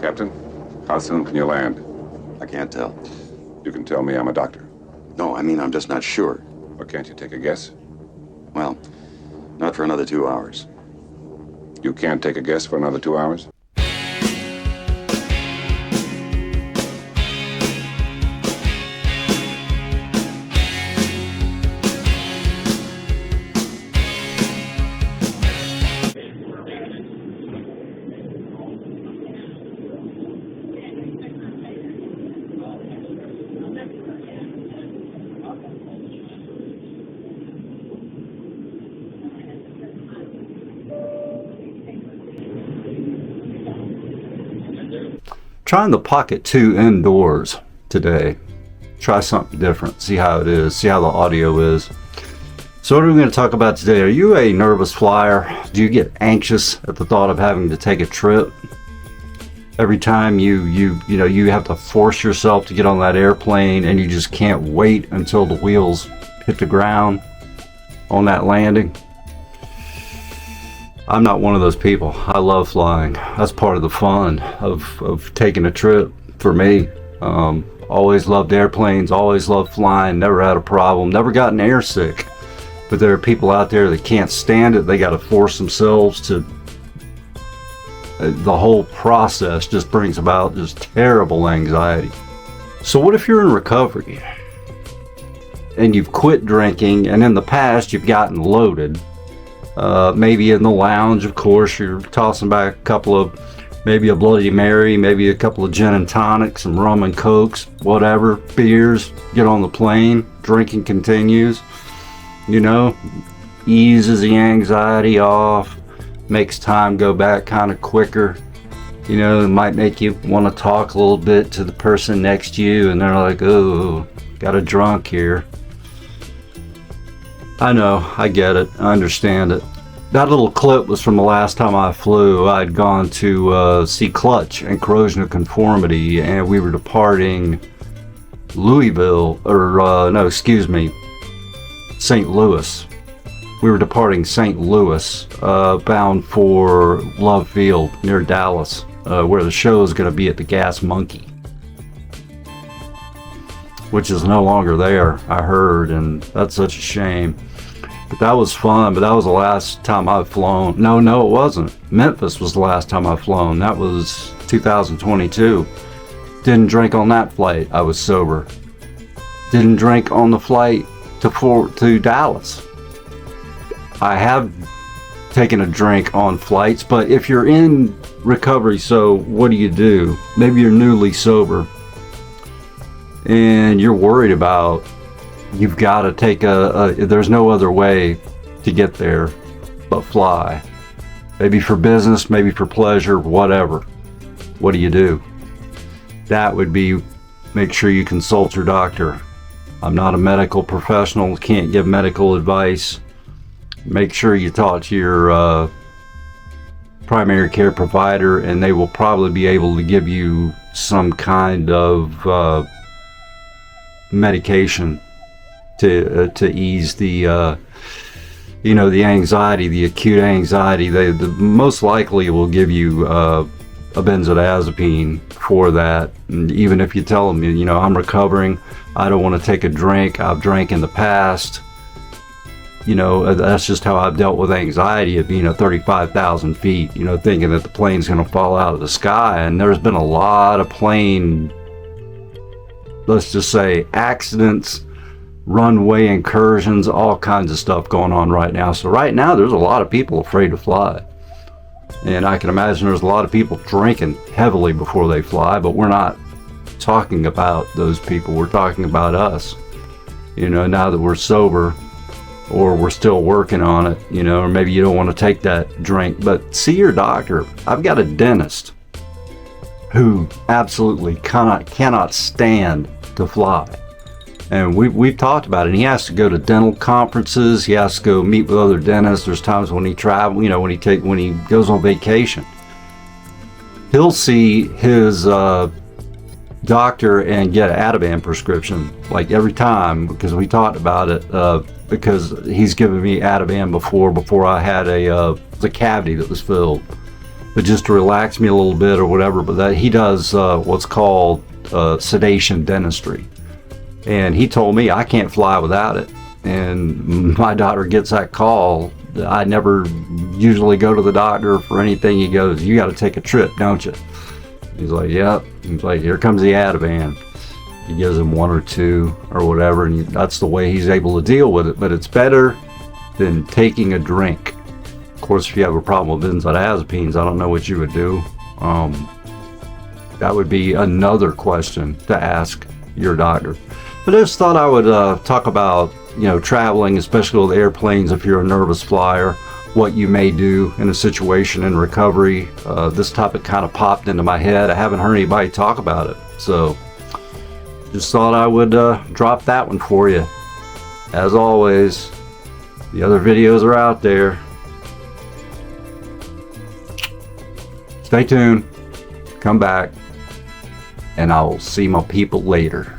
Captain, how soon can you land? I can't tell. You can tell me I'm a doctor. No, I mean, I'm just not sure. Or can't you take a guess? Well, not for another 2 hours. You can't take a guess for another 2 hours? Trying the Pocket 2 indoors today. Try something different. See how it is. See how the audio is. So what are we going to talk about today? Are you a nervous flyer? Do you get anxious at the thought of having to take a trip? Every time you have to force yourself to get on that airplane and you just can't wait until the wheels hit the ground on that landing? I'm not one of those people. I love flying. That's part of the fun of taking a trip for me. Always loved airplanes, always loved flying, never had a problem, never gotten airsick. But there are people out there that can't stand it. They got to force themselves to. The whole process just brings about just terrible anxiety. So what if you're in recovery and you've quit drinking, and in the past you've gotten loaded? Maybe in the lounge, of course, you're tossing back a couple of, maybe a Bloody Mary, maybe a couple of gin and tonics, some rum and cokes, whatever, beers, get on the plane, drinking continues, eases the anxiety off, makes time go back kind of quicker, it might make you want to talk a little bit to the person next to you, and they're like, oh, got a drunk here. I know, I get it, I understand it. That little clip was from the last time I flew. I'd gone to see Clutch and Corrosion of Conformity, and we were departing St. Louis. We were departing St. Louis, bound for Love Field near Dallas, where the show is going to be at the Gas Monkey, which is no longer there, I heard, and that's such a shame. But that was fun, but that was the last time I've flown. No, it wasn't. Memphis was the last time I've flown. That was 2022. Didn't drink on that flight. I was sober. Didn't drink on the flight to Dallas. I have taken a drink on flights, but if you're in recovery, so what do? Maybe you're newly sober and you're worried about, you've got to take there's no other way to get there but fly. Maybe for business, maybe for pleasure, whatever. What do? That would be, make sure you consult your doctor. I'm not a medical professional, can't give medical advice. Make sure you talk to your primary care provider, and they will probably be able to give you some kind of medication to ease the the anxiety, the acute anxiety. They most likely will give you a benzodiazepine for that. And even if you tell them, I'm recovering, I don't want to take a drink, I've drank in the past, that's just how I've dealt with anxiety of being at 35,000 feet, thinking that the plane's going to fall out of the sky. And there's been a lot of plane, let's just say, accidents, runway incursions, all kinds of stuff going on right now. So right now there's a lot of people afraid to fly, and I can imagine there's a lot of people drinking heavily before they fly. But we're not talking about those people, we're talking about us, now that we're sober, or we're still working on it, or maybe you don't want to take that drink. But see your doctor. I've got a dentist who absolutely cannot stand to fly. And we've talked about it. And he has to go to dental conferences. He has to go meet with other dentists. There's times when he travels, when he goes on vacation, he'll see his doctor and get an Ativan prescription like every time, because we talked about it. Because he's given me Ativan before I had the cavity that was filled. but just to relax me a little bit or whatever. But that he does what's called sedation dentistry, and he told me I can't fly without it. And my doctor gets that call. I never usually go to the doctor for anything. He goes, "You got to take a trip, don't you?" He's like, "Yep." He's like, "Here comes the Ativan." He gives him 1 or 2 or whatever, and that's the way he's able to deal with it. But it's better than taking a drink. Of course, if you have a problem with benzodiazepines, I don't know what you would do. That would be another question to ask your doctor. But I just thought I would talk about, traveling, especially with airplanes. If you're a nervous flyer, what you may do in a situation in recovery. This topic kind of popped into my head. I haven't heard anybody talk about it, so just thought I would drop that one for you. As always, the other videos are out there. Stay tuned, come back, and I will see my people later.